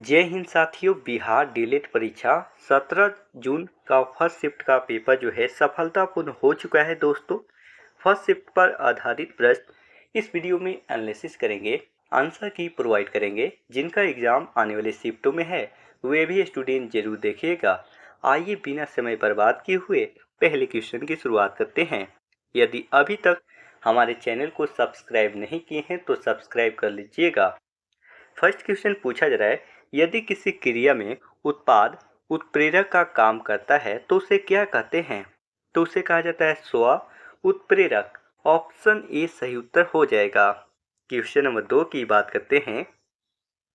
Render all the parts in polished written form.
जय हिंद साथियों। बिहार डीएलएड परीक्षा 17 जून का फर्स्ट शिफ्ट का पेपर जो है सफलतापूर्ण हो चुका है दोस्तों। फर्स्ट शिफ्ट पर आधारित प्रश्न इस वीडियो में एनालिसिस करेंगे, आंसर की प्रोवाइड करेंगे। जिनका एग्जाम आने वाले शिफ्टों में है वे भी स्टूडेंट जरूर देखिएगा। आइए बिना समय बर्बाद किए हुए पहले क्वेश्चन की शुरुआत करते हैं। यदि अभी तक हमारे चैनल को सब्सक्राइब नहीं किए हैं तो सब्सक्राइब कर लीजिएगा। फर्स्ट क्वेश्चन पूछा जा रहा है, यदि किसी क्रिया में उत्पाद उत्प्रेरक का काम करता है तो उसे क्या कहते हैं? तो उसे कहा जाता है स्व उत्प्रेरक। ऑप्शन ए सही उत्तर हो जाएगा। क्वेश्चन नंबर 2 की बात करते हैं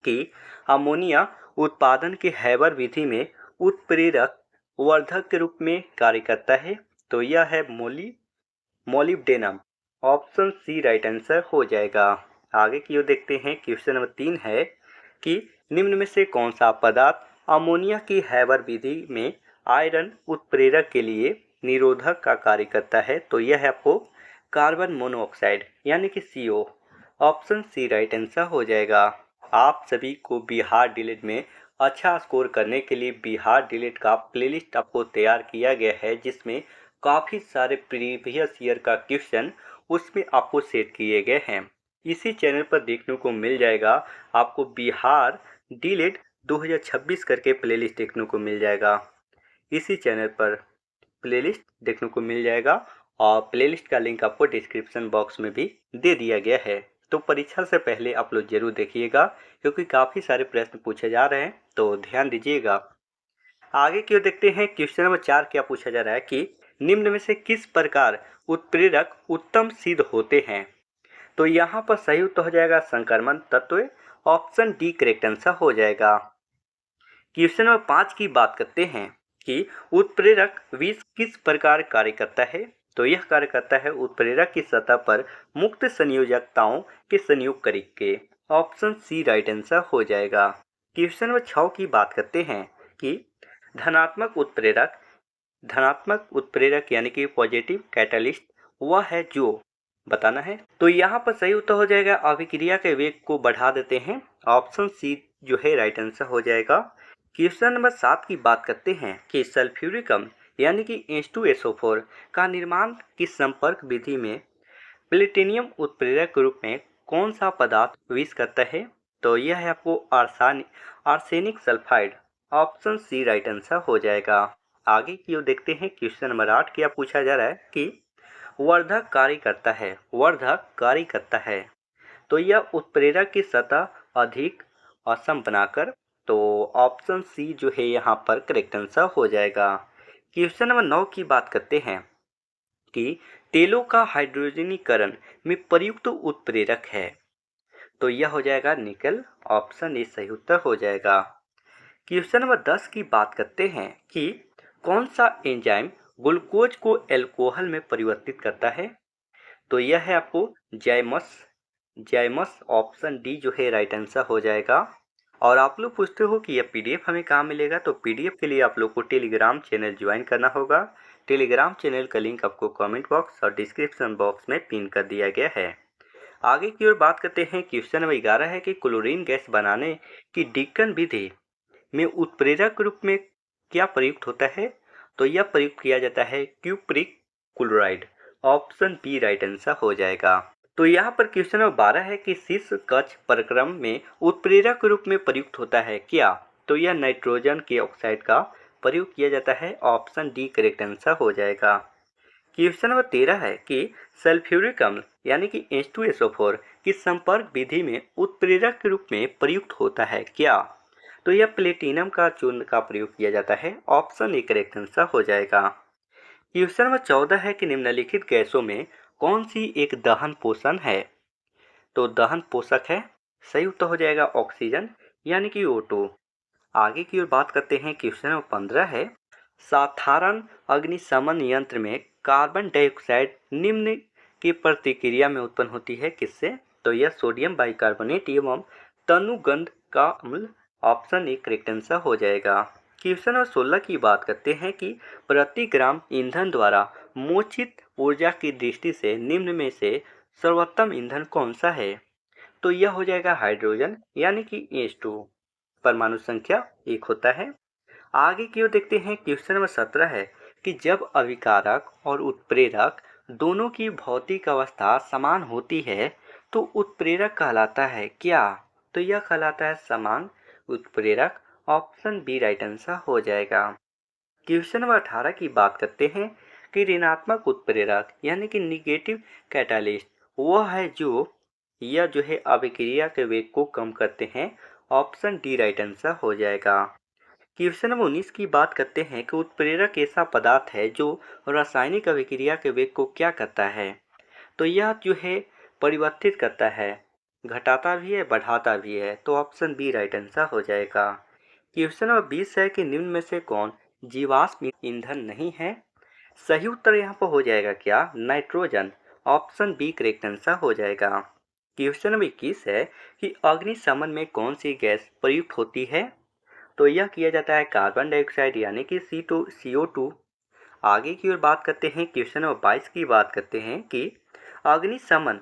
कि अमोनिया उत्पादन के हैबर विधि में उत्प्रेरक वर्धक के रूप में कार्य करता है। तो यह है molybdenum. Option C right answer हो जाएगा। आगे की ओर देखते हैं। क्वेश्चन नंबर 3 है कि निम्न में से कौन सा पदार्थ अमोनिया की हैबर विधि में आयरन उत्प्रेरक के लिए निरोधक का कार्य करता है? तो यह है आपको कार्बन मोनोऑक्साइड यानी कि CO। Option C right answer हो जाएगा। आप सभी को बिहार डीएलएड में अच्छा स्कोर करने के लिए बिहार डीएलएड का प्लेलिस्ट आपको तैयार किया गया है, जिसमें काफ़ी सारे प्रीवियस ईयर का क्वेश्चन उसमें आपको सेट किए गए हैं। इसी चैनल पर देखने को मिल जाएगा आपको बिहार डीएलएड 2026 करके प्लेलिस्ट देखने को मिल जाएगा। इसी चैनल पर प्लेलिस्ट देखने को मिल जाएगा और प्लेलिस्ट का लिंक आपको डिस्क्रिप्शन बॉक्स में भी दे दिया गया है। तो परीक्षा से पहले आप लोग जरूर देखिएगा, क्योंकि काफ़ी सारे प्रश्न पूछे जा रहे हैं, तो ध्यान दीजिएगा। आगे की ओर देखते हैं। क्वेश्चन नंबर 4 क्या पूछा जा रहा है कि निम्न में से किस प्रकार उत्प्रेरक उत्तम सिद्ध होते हैं? तो यहाँ पर सही उत्तर हो जाएगा संक्रमण तत्व। ऑप्शन डी करेक्ट आंसर हो जाएगा। क्वेश्चन नंबर 5 की बात करते हैं कि उत्प्रेरक विष किस प्रकार कार्य करता है? तो यह कार्य करता है उत्प्रेरक की सतह पर मुक्त संयोजकताओं के संयोग करके। ऑप्शन सी राइट आंसर हो जाएगा। क्वेश्चन नंबर 6 की बात करते हैं कि धनात्मक उत्प्रेरक यानी कि पॉजिटिव कैटलिस्ट वह है जो बताना है। तो यहाँ पर सही उत्तर हो जाएगा अभिक्रिया के वेग को बढ़ा देते हैं। ऑप्शन सी जो है राइट आंसर हो जाएगा। क्वेश्चन नंबर 7 की बात करते हैं कि सल्फ्यूरिक अम्ल यानी कि H2SO4 का निर्माण की संपर्क विधि में प्लेटिनियम उत्प्रेरक के रूप में कौन सा पदार्थ विष करता है? तो यह है आपको arsenic sulphide. Option C right answer हो जाएगा। आगे की ओर देखते हैं। क्वेश्चन नंबर 8 क्या पूछा जा रहा है कि वर्धक कार्य करता है। तो यह उत्प्रेरक की सतह अधिक असम बनाकर। तो ऑप्शन सी जो है यहाँ पर करेक्ट आंसर हो जाएगा। क्वेश्चन नंबर 9 की बात करते हैं कि तेलों का हाइड्रोजनीकरण में प्रयुक्त उत्प्रेरक है। तो यह हो जाएगा निकल। ऑप्शन ए सही उत्तर हो जाएगा। क्वेश्चन नंबर 10 की बात करते हैं कि कौन सा एंजाइम ग्लूकोज को एल्कोहल में परिवर्तित करता है? तो यह है आपको जाइमस। ऑप्शन डी जो है राइट आंसर हो जाएगा। और आप लोग पूछते हो कि यह पीडीएफ हमें कहाँ मिलेगा? तो पीडीएफ के लिए आप लोग को टेलीग्राम चैनल ज्वाइन करना होगा। टेलीग्राम चैनल का लिंक आपको कमेंट बॉक्स और डिस्क्रिप्शन बॉक्स में पिन कर दिया गया है। आगे की ओर बात करते हैं। क्वेश्चन नंबर 11 है कि क्लोरीन गैस बनाने की डिकन विधि में उत्प्रेरक रूप में क्या प्रयुक्त होता है? तो यह प्रयुक्त किया जाता है cupric chloride. Option B right answer हो जाएगा। तो यहाँ पर क्वेश्चन नंबर 12 है कि शीर्ष कक्ष प्रक्रम में उत्प्रेरक के रूप में प्रयुक्त होता है क्या? तो यह नाइट्रोजन के ऑक्साइड का प्रयोग किया जाता है। ऑप्शन डी करेक्ट आंसर हो जाएगा। क्वेश्चन नंबर 13 है कि सल्फ्यूरिक अम्ल यानी कि H2SO4 की संपर्क विधि में उत्प्रेरक के रूप में प्रयुक्त होता है क्या? तो यह प्लेटिनम का चूर्ण का प्रयोग किया जाता है। ऑप्शन ए करेक्ट आंसर हो जाएगा। क्वेश्चन नंबर 14 है कि निम्नलिखित गैसों में कौन सी एक दहन पोषण है? तो दहन पोषक है। सही उत्तर हो जाएगा ऑक्सीजन यानी कि O2। आगे की ओर बात करते हैं। क्वेश्चन नंबर 15 है साधारण अग्निशमन यंत्र में कार्बन डाइऑक्साइड निम्न की प्रतिक्रिया में उत्पन्न होती है किससे? तो यह सोडियम बाइकार्बोनेट एवं तनुगंध का अम्ल। ऑप्शन ए करेक्ट आंसर हो जाएगा। क्वेश्चन नंबर 16 की बात करते हैं कि प्रति ग्राम ईंधन द्वारा मोचित ऊर्जा की दृष्टि से निम्न में से सर्वोत्तम ईंधन कौन सा है? तो यह हो जाएगा हाइड्रोजन यानी कि H2। परमाणु संख्या 1 होता है। आगे की ओर देखते हैं, क्वेश्चन नंबर 17 है कि जब अभिकारक और उत्प्रेरक दोनों की भौतिक अवस्था समान होती है तो उत्प्रेरक कहलाता है क्या? तो यह कहलाता है समान उत्प्रेरक। ऑप्शन बी राइट आंसर हो जाएगा। क्वेश्चन नंबर 18 की बात करते हैं कि ऋणात्मक उत्प्रेरक यानी कि निगेटिव कैटालिस्ट वह है जो है अभिक्रिया के वेग को कम करते हैं। ऑप्शन डी राइट आंसर हो जाएगा। क्वेश्चन नंबर 19 की बात करते हैं कि उत्प्रेरक ऐसा पदार्थ है जो रासायनिक अभिक्रिया के वेग को क्या करता है? तो यह जो है परिवर्तित करता है, घटाता भी है बढ़ाता भी है। तो ऑप्शन बी राइट आंसर हो जाएगा। क्वेश्चन नंबर 20 है कि निम्न में से कौन जीवाश्म ईंधन नहीं है? सही उत्तर यहाँ पर हो जाएगा क्या? Nitrogen. Option B correct answer हो जाएगा। क्वेश्चन नंबर 21 है कि अग्निशमन में कौन सी गैस प्रयुक्त होती है? तो यह किया जाता है कार्बन डाइऑक्साइड यानी कि CO2। आगे की ओर बात करते हैं, क्वेश्चन नंबर 22 की बात करते हैं कि अग्निशमन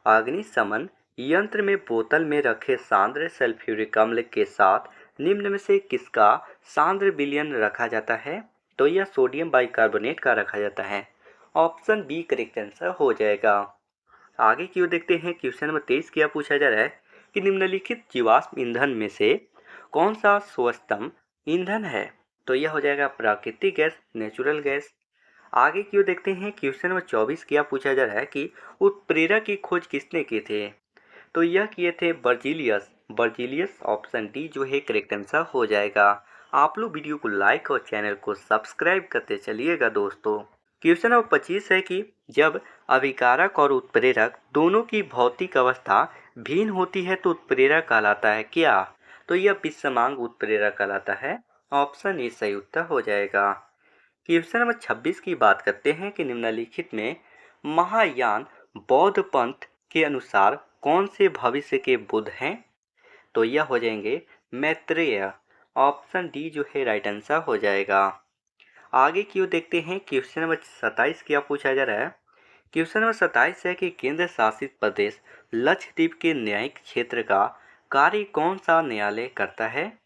अग्निशमन यंत्र में बोतल में रखे सांद्र सल्फ्यूरिक अम्ल के साथ निम्न में से किसका सांद्र विलयन रखा जाता है? तो यह सोडियम बाइकार्बोनेट का रखा जाता है। ऑप्शन बी करेक्ट आंसर हो जाएगा। आगे की ओर देखते हैं, क्वेश्चन नंबर 23 क्या पूछा जा रहा है कि निम्नलिखित जीवाश्म ईंधन में से कौन सा सर्वोत्तम ईंधन है? तो यह हो जाएगा प्राकृतिक गैस, नेचुरल गैस। आगे की ओर देखते हैं, क्वेश्चन नंबर 24 क्या पूछा जा रहा है कि उत्प्रेरक की खोज किसने की थे? तो यह किए थे बर्जीलियस। बर्जीलियस ऑप्शन डी जो है करेक्ट आंसर हो जाएगा। आप लोग वीडियो को लाइक और चैनल को सब्सक्राइब करते चलिएगा दोस्तों। क्वेश्चन नंबर 25 है कि जब अभिकारक और उत्प्रेरक दोनों की भौतिक अवस्था भिन्न होती है तो उत्प्रेरक कहलाता है क्या? तो यह विषमांग उत्प्रेरक कहलाता है। ऑप्शन ए सही उत्तर हो जाएगा। क्वेश्चन नंबर 26 की बात करते हैं कि निम्नलिखित में महायान बौद्ध पंथ के अनुसार कौन से भविष्य के बुद्ध हैं? तो यह हो जाएंगे मैत्रेय। ऑप्शन डी जो है राइट आंसर हो जाएगा। आगे की ओर देखते हैं, क्वेश्चन नंबर 27 क्या पूछा जा रहा है। क्वेश्चन नंबर 27 है कि केंद्र शासित प्रदेश लक्षद्वीप के न्यायिक क्षेत्र का कार्य कौन सा न्यायालय करता है?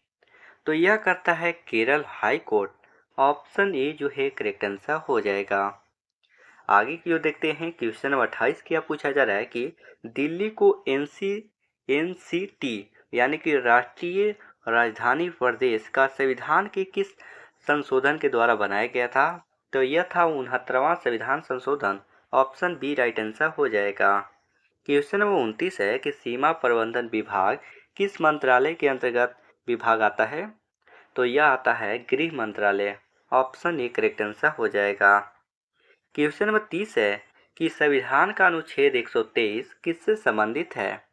तो यह करता है Kerala high court. Option A जो है करेक्ट आंसर हो जाएगा। आगे की ओर देखते हैं, क्वेश्चन नंबर 28 क्या पूछा जा रहा है कि दिल्ली को एनसीटी यानी कि राष्ट्रीय राजधानी प्रदेश का संविधान के किस संशोधन के द्वारा बनाया गया था? तो यह था 69वां संविधान संशोधन। ऑप्शन बी राइट आंसर हो जाएगा। क्वेश्चन नंबर 29 है कि सीमा प्रबंधन विभाग किस मंत्रालय के अंतर्गत विभाग आता है? तो यह आता है गृह मंत्रालय। ऑप्शन ए करेक्ट आंसर हो जाएगा। क्वेश्चन नंबर 30 है कि संविधान का अनुच्छेद 123 किससे संबंधित है?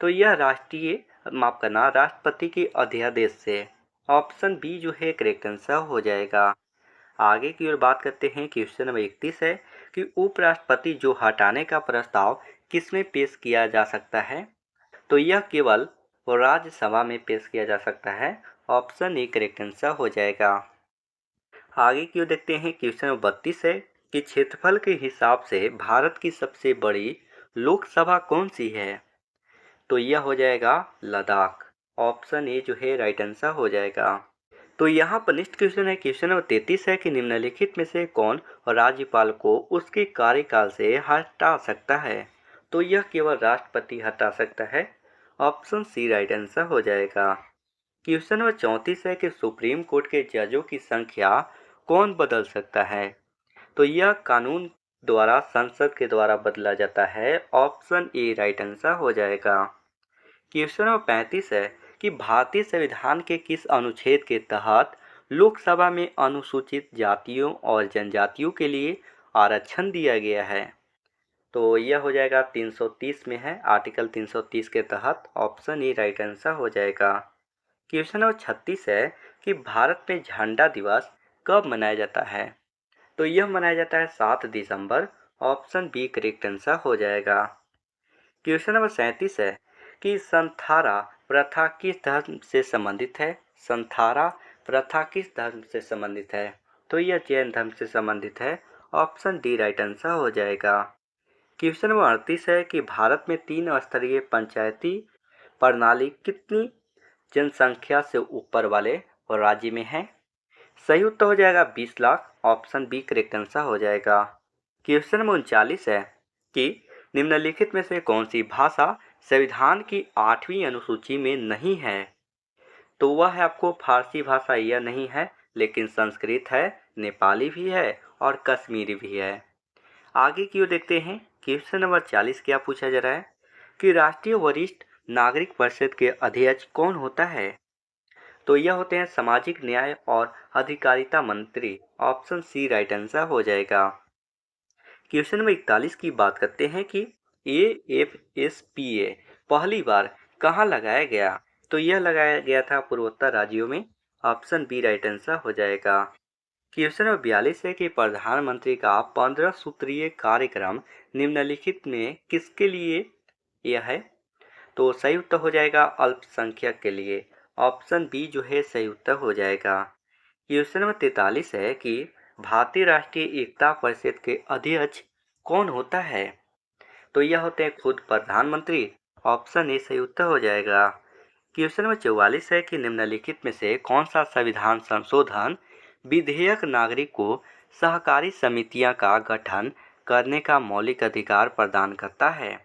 तो यह राष्ट्रपति के अध्यादेश से। ऑप्शन बी जो है करेक्ट आंसर हो जाएगा। आगे की ओर बात करते हैं, क्वेश्चन नंबर 31 है कि उपराष्ट्रपति जो हटाने का प्रस्ताव किसमें पेश किया जा सकता है? तो यह केवल राज्यसभा में पेश किया जा सकता है। ऑप्शन ए करेक्ट आंसर हो जाएगा। आगे की ओर देखते हैं, क्वेश्चन नंबर 32 है कि क्षेत्रफल के हिसाब से भारत की सबसे बड़ी लोकसभा कौन सी है? तो यह हो जाएगा लद्दाख। ऑप्शन ए जो है राइट आंसर हो जाएगा। तो यहाँ पर नेक्स्ट क्वेश्चन है, क्वेश्चन नंबर 33 है कि निम्नलिखित में से कौन राज्यपाल को उसके कार्यकाल से हटा सकता है? तो यह केवल राष्ट्रपति हटा सकता है। ऑप्शन सी राइट आंसर हो जाएगा। क्वेश्चन नंबर 34 है कि सुप्रीम कोर्ट के जजों की संख्या कौन बदल सकता है? तो यह कानून द्वारा संसद के द्वारा बदला जाता है। ऑप्शन ए राइट आंसर हो जाएगा। क्वेश्चन नंबर 35 है कि भारतीय संविधान के किस अनुच्छेद के तहत लोकसभा में अनुसूचित जातियों और जनजातियों के लिए आरक्षण दिया गया है? तो यह हो जाएगा 330 में है, आर्टिकल 330 के तहत। ऑप्शन ए राइट आंसर हो जाएगा। क्वेश्चन नंबर 36 है कि भारत में झंडा दिवस कब मनाया जाता है? तो यह मनाया जाता है 7 दिसंबर। ऑप्शन बी करेक्ट आंसर हो जाएगा। क्वेश्चन नंबर 37 है कि संथारा प्रथा किस धर्म से संबंधित है? संथारा प्रथा किस धर्म से संबंधित है? तो यह जैन धर्म से संबंधित है। ऑप्शन डी राइट आंसर हो जाएगा। क्वेश्चन नंबर 38 है कि भारत में 3 स्तरीय पंचायती प्रणाली कितनी जनसंख्या से ऊपर वाले राज्य में है? सही उत्तर हो जाएगा 20 lakh. Option B correct answer हो जाएगा। क्वेश्चन नंबर 39 है कि निम्नलिखित में से कौन सी भाषा संविधान की 8वीं अनुसूची में नहीं है? तो वह है आपको फारसी भाषा, यह नहीं है, लेकिन संस्कृत है, नेपाली भी है और कश्मीरी भी है। आगे की ओर देखते हैं। क्वेश्चन नंबर 40 क्या पूछा जा रहा है कि राष्ट्रीय वरिष्ठ नागरिक परिषद के अध्यक्ष कौन होता है? तो यह होते हैं सामाजिक न्याय और अधिकारिता मंत्री। ऑप्शन सी राइट आंसर हो जाएगा। क्वेश्चन नंबर 41 की बात करते हैं कि AFSPA पहली बार कहाँ लगाया गया? तो यह लगाया गया था पूर्वोत्तर राज्यों में। ऑप्शन बी राइट आंसर हो जाएगा। क्वेश्चन नंबर 42 है कि प्रधानमंत्री का 15 सूत्रीय कार्यक्रम निम्नलिखित में किसके लिए यह है? तो सही उत्तर हो जाएगा अल्पसंख्यक के लिए। ऑप्शन बी जो है सही उत्तर हो जाएगा। क्वेश्चन नंबर 43 है कि भारतीय राष्ट्रीय एकता परिषद के अध्यक्ष कौन होता है? तो यह होते हैं खुद प्रधानमंत्री। ऑप्शन ए सही उत्तर हो जाएगा। क्वेश्चन नंबर 44 है कि निम्नलिखित में से कौन सा संविधान संशोधन विधेयक नागरिक को सहकारी समितियां का गठन करने का मौलिक अधिकार प्रदान करता है?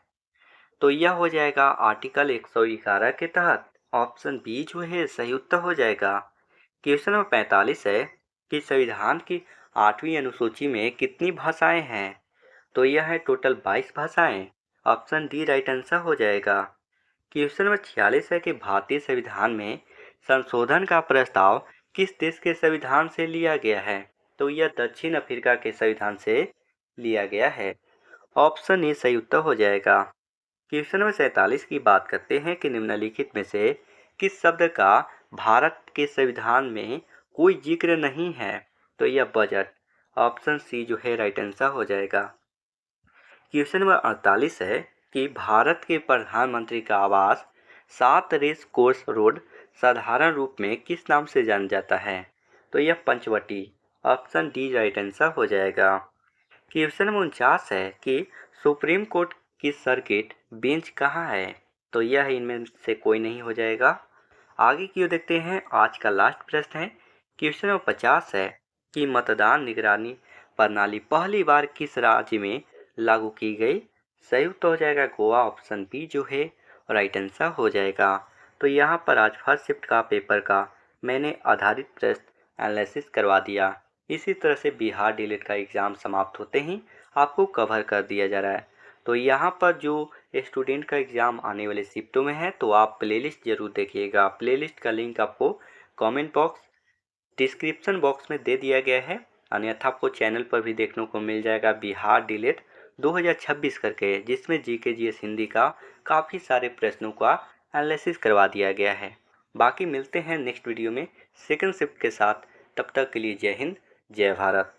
तो यह हो जाएगा आर्टिकल 111 के तहत। ऑप्शन बी जो है सही उत्तर हो जाएगा। क्वेश्चन नंबर 45 है कि संविधान की 8वीं अनुसूची में कितनी भाषाएं हैं? तो यह है टोटल 22 भाषाएं। ऑप्शन डी राइट आंसर हो जाएगा। क्वेश्चन नंबर 46 है कि भारतीय संविधान में संशोधन का प्रस्ताव किस देश के संविधान से लिया गया है? तो यह दक्षिण अफ्रीका के संविधान से लिया गया है। ऑप्शन ए सही उत्तर हो जाएगा। क्वेश्चन नंबर 47 की बात करते हैं कि निम्नलिखित में से किस शब्द का भारत के संविधान में कोई जिक्र नहीं है? तो यह बजट। ऑप्शन सी जो है राइट आंसर हो जाएगा। क्वेश्चन नंबर 48 है कि भारत के प्रधानमंत्री का आवास 7 रेस कोर्स रोड साधारण रूप में किस नाम से जाना जाता है? तो यह Panchvati. Option D right answer हो जाएगा। क्वेश्चन नंबर 49 है कि सुप्रीम कोर्ट की सर्किट बेंच कहाँ है? तो यह इनमें से कोई नहीं हो जाएगा। आगे की ओर देखते हैं। आज का लास्ट प्रश्न है। क्वेश्चन नंबर 50 है कि मतदान निगरानी प्रणाली पहली बार किस राज्य में लागू की गई? सही उत्तर हो जाएगा गोवा। ऑप्शन बी जो है राइट आंसर हो जाएगा। तो यहाँ पर आज फर्स्ट शिफ्ट का पेपर का मैंने आधारित प्रश्न एनालिसिस करवा दिया। इसी तरह से बिहार डीएलएड का एग्ज़ाम समाप्त होते ही आपको कवर कर दिया जा रहा है। तो यहाँ पर जो स्टूडेंट का एग्ज़ाम आने वाले शिफ्टों में है, तो आप प्लेलिस्ट ज़रूर देखिएगा। प्लेलिस्ट का लिंक आपको कमेंट बॉक्स डिस्क्रिप्शन बॉक्स में दे दिया गया है। अन्यथा आपको चैनल पर भी देखने को मिल जाएगा बिहार डीएलएड 2026 करके, जिसमें जीके जीएस हिंदी का काफ़ी सारे प्रश्नों का एनालिसिस करवा दिया गया है। बाकी मिलते हैं नेक्स्ट वीडियो में सेकंड शिफ्ट के साथ। तब तक के लिए जय हिंद, जय भारत।